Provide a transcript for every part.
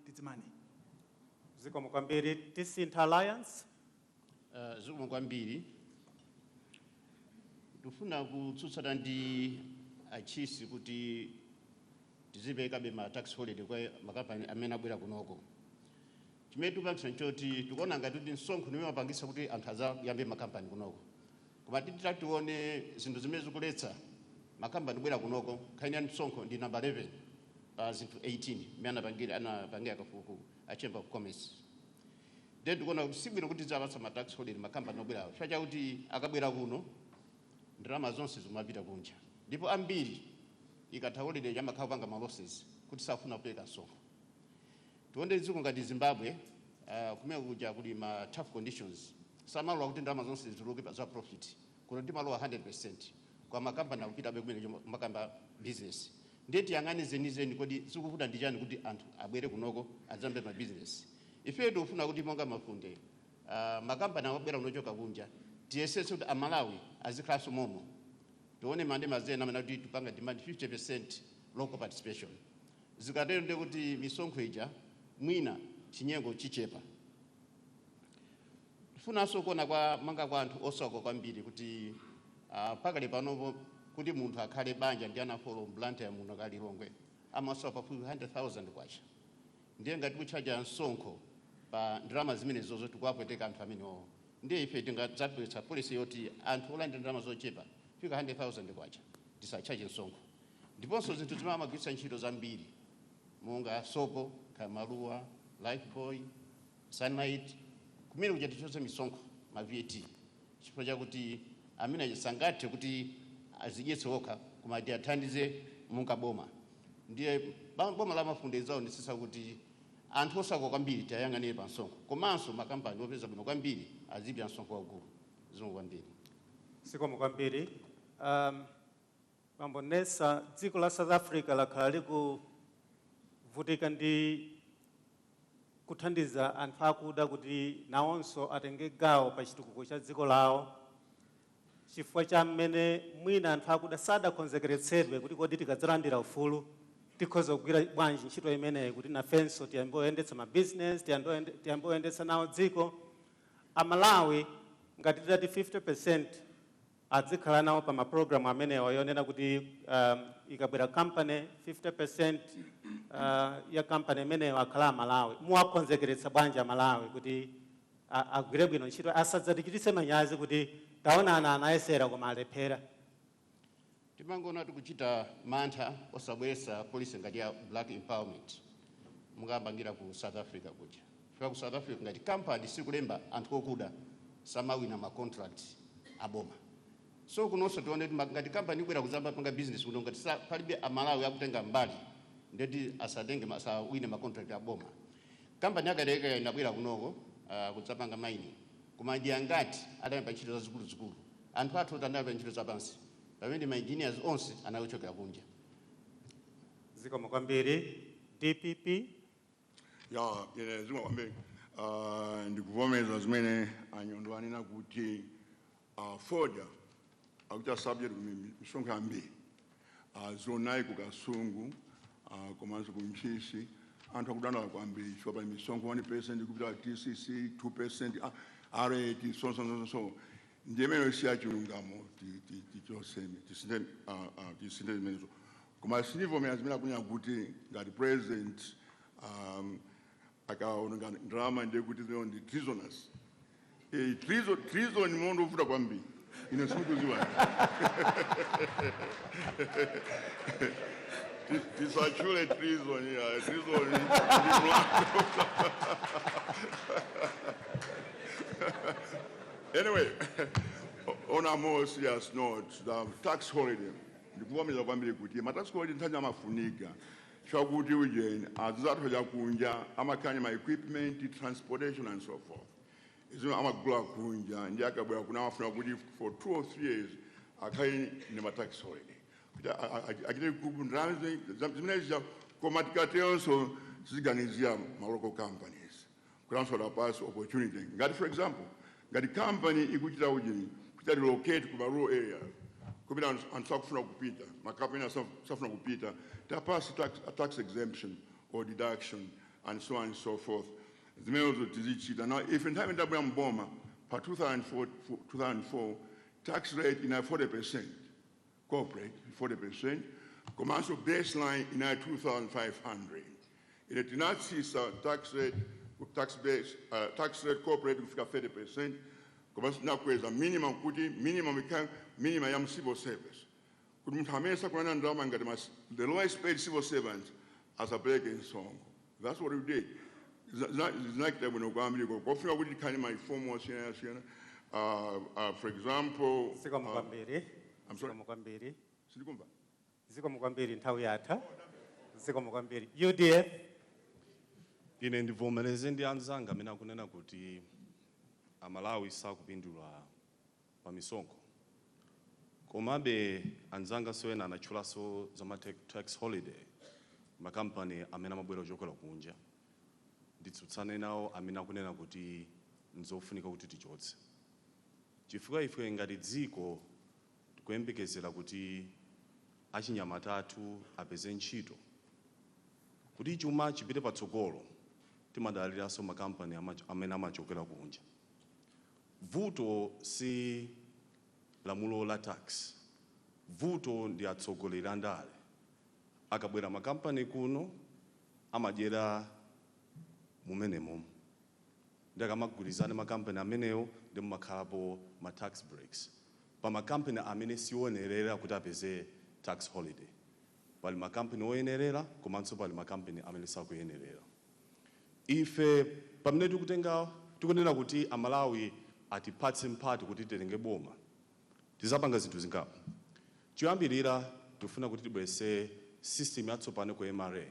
titsimani. Zikomo kwambiri Tisintha Alliance. Zikomo kwambiri. Tufuna kutsutsana ndi achisi kuti tizibekabe ma tax holiday kwa makampani amene abwera kunoko. Chimene tupangisa nchoti tikuona ngati kuti msonkho nimene wapangisa kuti anthu azayambe makampani kunoko. Koma tione zinthu zimene zikuletsa makampani kubwera kunoko, nkhani ya msonkho ndi number 11 pa zinthu 18 imene anapangira kafukufuku a Chamber of Commerce. Then tikuona kuti sibwino kuti zapatsa ma tax holiday makampani obwerawo. Chifukwa chakuti akabwera kuno ndalama zonse zimapita kunja. Ndipo ambiri ikatha holiday yamakhala kupanga ma losses kuti safuna kupereka msonkho. Tione dziko ngati Zimbabwe kumene kuja kuli ma tough conditions. Samalowa kuti ndalama zonse zituluke pa za profit. Kuno timalowa 100% kwa makampani akupita kumene makamba business. Ndeti yang'ani zenizeni kodi zikuvuta ndi chani kuti anthu abwere kunoko azambe ma business. Ife tikufuna kuti monga Mafunde makampani akubwera kunochoka kunja tiyesese kuti Malawi azikhalanso momo. Tione mande mazena amene kuti tupanga demand 50% local participation. Zikatero ndi kuti misonkho ija mwina chinyengo chichepa. Tifunanso kuona kwa manga kwa anthu osauka kwambiri kuti pakali panopo kuti munthu akhale banja ndi anafolo mblante ya munthu kalilongwe amasowa pafupi 100,000 kwacha. Ndiye ngati kuchaja msonkho pa ndalama zimene zozo tikuwapweteka anthu amenewo. Ndiye ife tingadzapwetsa policy yoti anthu olandira ndalama zochepa fika 100,000 kwacha tisachaje msonkho. Ndiponso zinthu zimene amagwiritsa ntchito zambiri monga sopo, kamaluwa, lifeboy, sunlight kumene kuja tichotse misonkho ma VAT. Chifukwa chakuti amene sangathe kuti azidyetse okha koma athandize monga boma. Ndiye boma la Mafunde zaonetsetsa kuti anthu osauka kwambiri tiyayang'anire pa msonkho. Komanso makampani opeza bwino kwambiri azipya msonkho waukulu. Zikomo kwambiri. Zikomo kwambiri. Mambo Nessa, dziko la South Africa lakhala likuvutika ndi kuthandiza anthu akuda kuti nawonso atenge gawo pa chitukuko cha dziko lawo. Chifukwa cha mmene mwina anthu akuda sadakonzekeretsedwe kuti kodi tikadzalandira ufulu tikhoza kugwira bwanji ntchito imeneyi kuti nafenso tiyamboyendetsa ma business tiyamboyendetsa nawo dziko. Malawi ngati titati 50% adzikhala nawo pa ma program amenewa yonena kuti ikabwera company 50% ya company imeneyo akhala Malawi. Muwakonzekeretsa bwanji Malawi kuti agwire bwino ntchito asadzatichititse manyazi kuti taonana anayesera koma alephera. Timangona tikuchita mantha osabweretsa policy ngati ya black empowerment mukabangira ku South Africa kuja. Fika ku South Africa ngati company sikulemba anthu okuda samawina ma contract aboma. So kunonso tione ngati company ibwera kuzamba panga business kuno ngati palibe Malawi akutenga mbali ndeti asadenge asawine ma contract aboma. Company yakadeka inabwera kunoko kudzapanga mining. Koma ndi angati adayamba ntchito zazikulu. Anthu athu tanayamba ntchito zapansi. Pamene ma engineers onse anayochokera kunja. Zikomo kwambiri. DPP. Ya, zikomo kwambiri. Ndikuvomeza zimene anyondo anena kuti foja akuta subject misonkho yambiri. Zonayi ku Kasungu komanso ku Mchisi anthu akudana kwambiri chifukwa pali misonkho 1% kupita TCC 2% RAT so ndiye imene siya chilungamo tisinde zimenezo. Koma sinivomera zimene akunya kuti ngati president akaona ndalama ndiye kuti zino ndi treasonous. Treason ni mondo ufuta kwambiri. Ine sikuziwa. Tisachule treason ya treason ni Anyway, on a more serious note, the tax holiday. Ndikuvomeza kwambiri kuti ma tax holiday ntanya mafunika. Chakuti ujeni azathu kunja amakanya ma equipment, transportation and so forth. Izo amagula kunja ndi akabwera kuna afuna kuti for 2 or 3 years akai ni ma tax holiday. Akile kubundraze zimene komatikateonso ziganizia ma local companies. Transfer the pass opportunity. Ngati for example, ngati company ikuchita ujeni kuchita relocate ku rural area. Kubira ansakufuna kupita, makapena safuna kupita, ta pass tax exemption or deduction, and so on and so forth. The males of Tizichita. Now, if in time in Dabram Boma, for 2004, tax rate in 40%, corporate, 40%, commercial baseline in 2,500. In the United States, tax rate corporate will 30%, commercial now is a minimum, minimum civil service. The lowest paid civil servants as a breaking song. That's what we did. It's like that when we go through kind of my form was for example, I'm sorry. UDF. Ine ndivomereze ndi anzanga amene akunena kuti Amalawi sakupindula pa misonkho. Komabe anzanga soyena anatchulaso za tax holiday makampani amene amabwera kuchokera kunja. Nditsutsane nawo amene akunena kuti nzofunika kuti tichotse. Chifukwa ife ngati dziko tikuyembekezera kuti achinyamata athu apeze ntchito. Kuti chuma chipite patsogolo timadaliranso makampani amene amachokera kunja. Vuto si lamulo la tax. Vuto ndi atsogoleri a ndale. Akabwera makampani kuno amadyera mumenemo. Ndakamagwirizana makampani amenewo ndi mumakhalapo ma tax breaks. Pa makampani amene sionerera kuti apeze tax holiday. Pali makampani oyenerera komanso pali makampani amene sakuyenerera. Ife pamene tikunena kuti Amalawi atipatse mpati kuti titenge boma. Tizapanga zinthu zingapo. Choyambirira tifuna kuti tibwese system yatsopano ku MRA.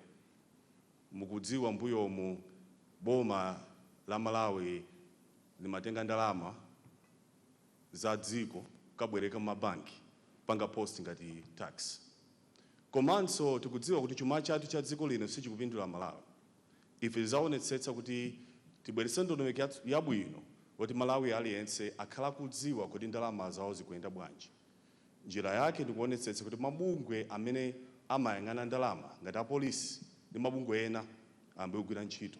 Mukudziwa mbuyomu boma la Malawi limatenga ndalama za dziko kabwereka mabanki panga post ngati tax. Komanso tikudziwa kuti chuma chathu cha dziko lino sichikupindula Malawi. Ife tizaonetsetsa kuti tibwerese ndondomeko yabwino kuti Malawi aliyense akhala kudziwa kuti ndalama zawo zikuyenda bwanji. Njira yake ndikuonetsetsa kuti mabungwe amene amayang'ana ndalama ngati apolisi ndi mabungwe ena ambe kugwira ntchito.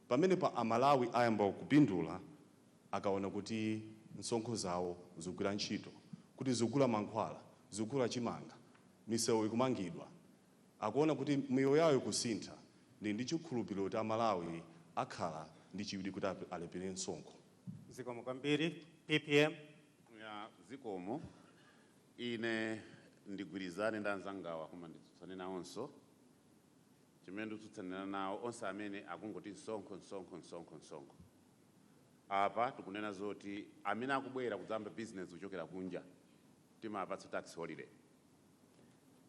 Pamene pa Amalawi ayamba kupindula akaona kuti msonkho zawo zikugwira ntchito, kuti zikugula mankhwala, zikugula chimanga, misewu ikumangidwa, akuona kuti miyoyo yawo kusintha, ndi chikhulupiriro kuti Amalawi akhala ndi chiwiri kuti alephere msonkho. Zikomo kwambiri PPM. Ya zikomo ine ndigwirizane ndi anzangawa koma nditsutsane nawonso. Chimene nditsutsane nawo onse amene akungoti msonkho. Apa tikunena zoti amene akubwera kudzamba business kuchokera kunja timapatsa tax holiday.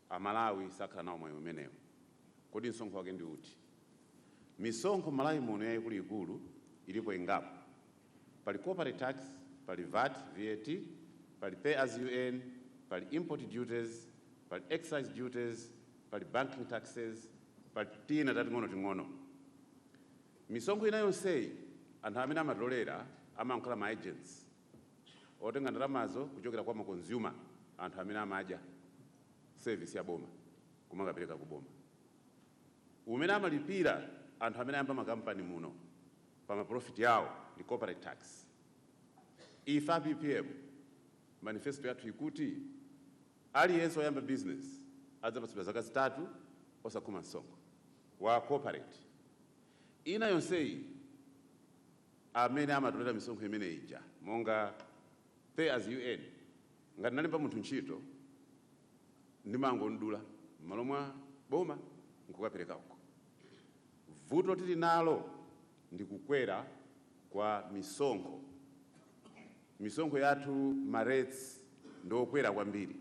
Amalawi sakhala nawo moyo umenewo. Kodi msonkho wake ndi uti? Misonkho Malawi muno yayikuluikulu ilipo ingapo. Pali corporate tax, pali VAT, pali pay as you earn, pali import duties, pali excise duties, pali banking taxes, pali tina ting'ono. Misonkho ina yonseyi anthu amene amatolera amakhala ma agents. Otenga ndalamazo kuchokera kwa ma consumer, anthu amene amadya service ya boma kumakapereka ku boma. Umene amalipira anthu amene ayamba makampani muno pa ma profit yawo ndi corporate tax. Ife PPM manifesto yathu ikuti aliyense oyamba business adzapatsidwa zaka zitatu osakhuma msonkho wa corporate. Ina yonseyi amene amatolera misonkho imene ija monga pay as you earn. Ngati nalimba munthu ntchito ndimangondula m'malo mwa boma nkukapereka uko. Vuto tili nalo ndi kukwera kwa misonkho. Misonkho yathu ma rates ndokwera kwambiri.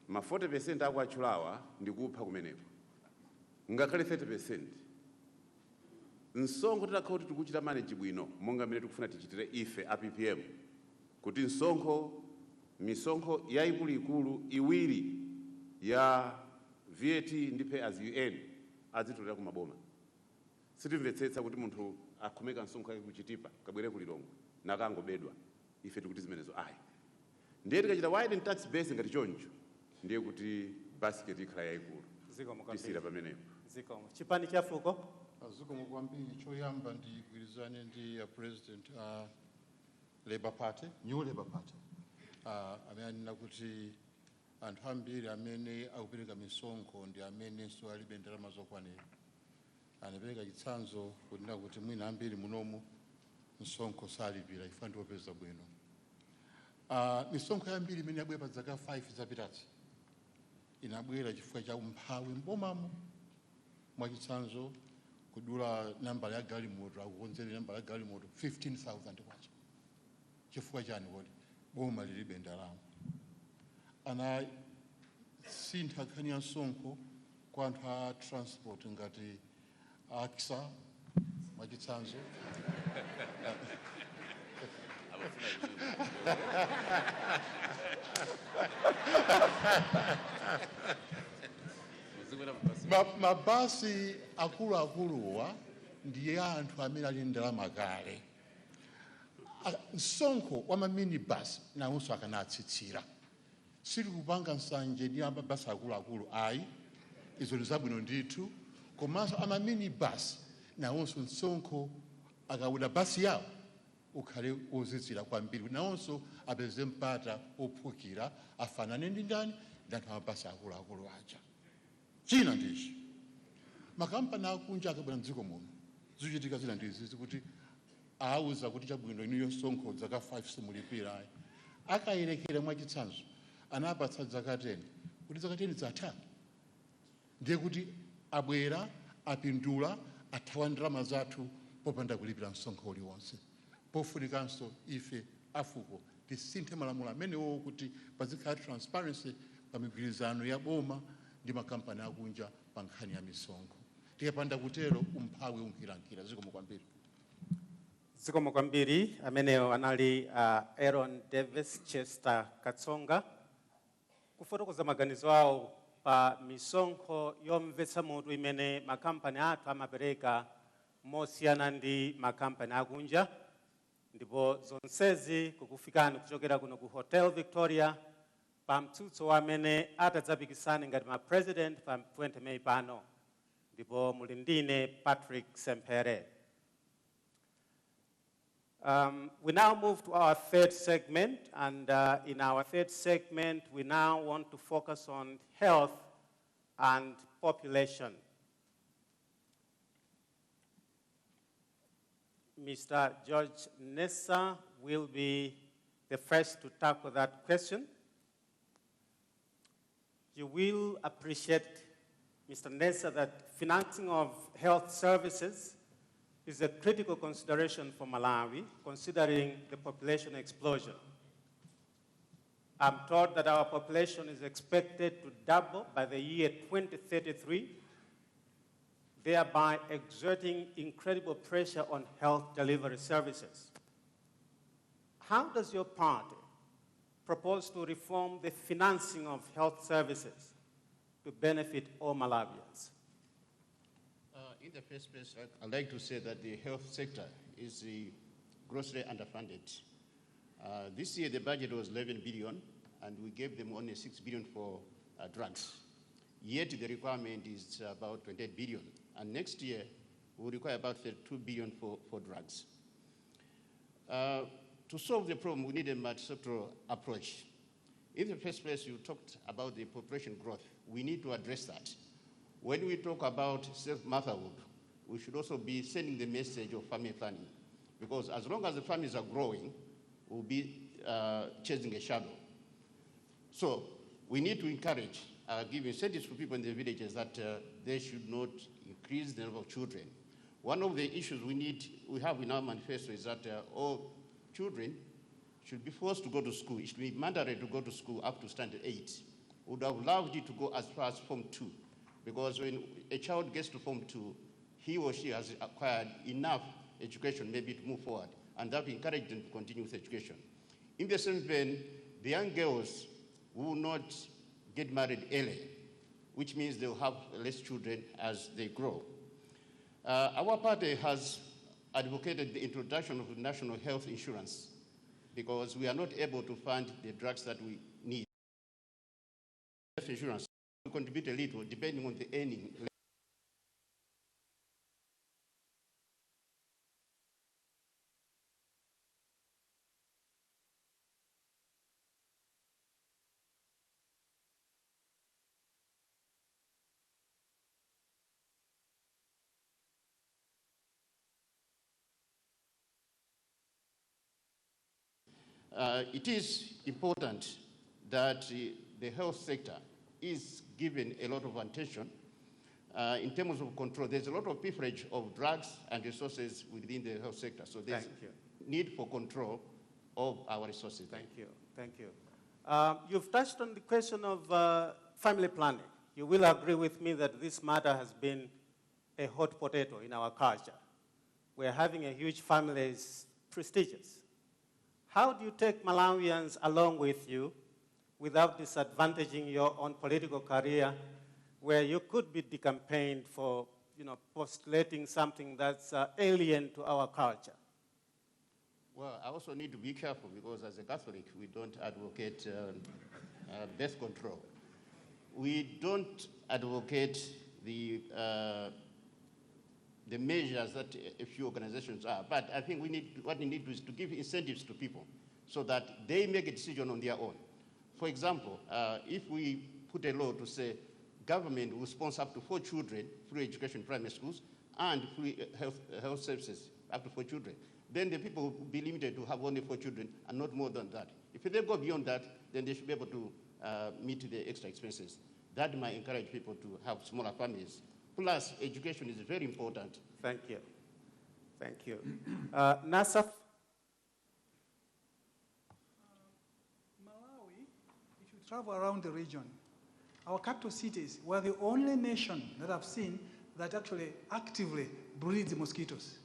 Ma 40% akuachulawa ndi kupha kumeneko. Ngakhale 30%. Msonkho titakhala kuti tikuchita manage bwino monga mmene tikufuna tichitire ife PPM. Kuti misonkho yayikuluikulu iwiri ya VAT ndi pay as you earn azitolera ku maboma. Sitimvetsetsa kuti munthu akhumeka msonkho yake kuchitipa kabwere kulilongo nakangobedwa. Ife tikuti zimenezo ayi. Ndiye tikachita wide tax base ngati choncho ndiye kuti basket ikhala yayikulu. Zikomo kwambiri. Tisira pamenepo. zikomo chipani cha fuko. Zikomo kwambiri choyamba ndigwirizane ndi president Labour Party, New Labour Party. Amene anena kuti anthu ambiri amene akupereka misonkho ndi amene so alibe ndalama zokwanira. Anapereka chitsanzo kunena kuti mwina ambiri munomu msonkho salipira ifa ndiopeza bwino. Misonkho yambiri imene yabwera pa zaka 5 zapitazi inabwera chifukwa cha umphawi mbomamo mwachitsanzo kudula nambala ya galimoto akukonzera nambala ya galimoto 15,000 kwacha chifukwa chani kodi boma lilibe ndalama. Ana sintha nkhani ya msonkho kwa anthu a transport ngati AXA mwachitsanzo mabasi akuluakuluwa ndiye anthu amene ali ndalama kale. Msonkho wa maminibus nawonso akanatsitsira. Sili kupanga nsanje ndi mabasi akuluakulu ayi, izo ndi zabwino ndithu, komanso amaminibus nawonso msonkho akawuda basi yawo ukhale ozitsira kwambiri, nawonso apeze mpata ophukira afanane ndi ndani ndi anthu amabasi akuluakulu aja. China ndichi makampani akunja akabwera mdziko muno zichitika zina ndizi kuti awuza kuti chabwino inu msonkho zaka 5 simulipira akayerekera mwachitsanzo anapatsa zaka 10 kuti zaka 10 zatha ndiye kuti abwera apindula athawa ndalama zathu popanda kulipira msonkho uliwonse. Pofunikanso ife afuko tisinthe malamulo amenewo kuti pazikhala transparency pa migwirizano ya boma ndi makampani akunja pa nkhani ya misonkho. Tikapanda kutero umphawi unkhirankira. Zikomo kwambiri. Zikomo kwambiri. Amenewo anali Aaron Davis Chester Katsonga kufotokoza maganizo awo pa misonkho yomvetsa mutu imene makampani athu amapereka mosiyana ndi makampani akunja, ndipo zonsezi kukufikani kuchokera kuno ku Hotel Victoria pa mtsutso wamene atadzapikisane ngati ma president pa 20 May pano, ndipo muli ndine Patrick Sempere. We now move to our third segment, and in our third segment we now want to focus on health and population. Mr. George Nessa will be the first to tackle that question. You will appreciate, Mr. Nessa, that financing of health services is a critical consideration for Malawi, considering the population explosion. I'm told that our population is expected to double by the year 2033, thereby exerting incredible pressure on health delivery services. How does your party propose to reform the financing of health services to benefit all Malawians? In the first place, I'd like to say that the health sector is grossly underfunded. This year, the budget was 11 billion, and we gave them only 6 billion for drugs. Yet, the requirement is about 28 billion. And next year, we'll require about 32 billion for drugs. To solve the problem, we need a multi-sectoral approach. In the first place, you talked about the population growth. We need to address that. When we talk about self-motherhood, we should also be sending the message of family planning, because as long as the families are growing, we'll be chasing a shadow. So we need to encourage, give incentives to people in the villages that they should not increase the number of children. One of the issues we have in our manifesto is that all children should be forced to go to school. It should be mandatory to go to school up to standard 8. We would have loved it to go as far as Form 2. Because when a child gets to Form 2, he or she has acquired enough education maybe to move forward, and that will encourage them to continue with education. In the same vein, the young girls will not get married early, which means they'll have less children as they grow. Our party has advocated the introduction of national health insurance because we are not able to fund the drugs that we need. Health insurance will contribute a little depending on the earning. It is important that the health sector is given a lot of attention in terms of control. There's a lot of pilferage of drugs and resources within the health sector. So there's need for control of our resources. Thank you. Thank you. You've touched on the question of family planning. You will agree with me that this matter has been a hot potato in our culture, where having a huge family is prestigious. How do you take Malawians along with you without disadvantaging your own political career, where you could be decampaigned for, postulating something that's alien to our culture? Well, I also need to be careful because as a Catholic, we don't advocate birth control. We don't advocate the measures that a few organizations are, but I think what we need to do is to give incentives to people so that they make a decision on their own. For example, if we put a law to say government will sponsor up to 4 children, free education in primary schools, and free health services up to 4 children, then the people will be limited to have only 4 children and not more than that. If they go beyond that, then they should be able to meet the extra expenses. That might encourage people to have smaller families. Plus, education is very important. Thank you. Thank you. Nasaf? Malawi, if you travel around the region, our capital cities were the only nation that I've seen that actually actively breeds mosquitoes.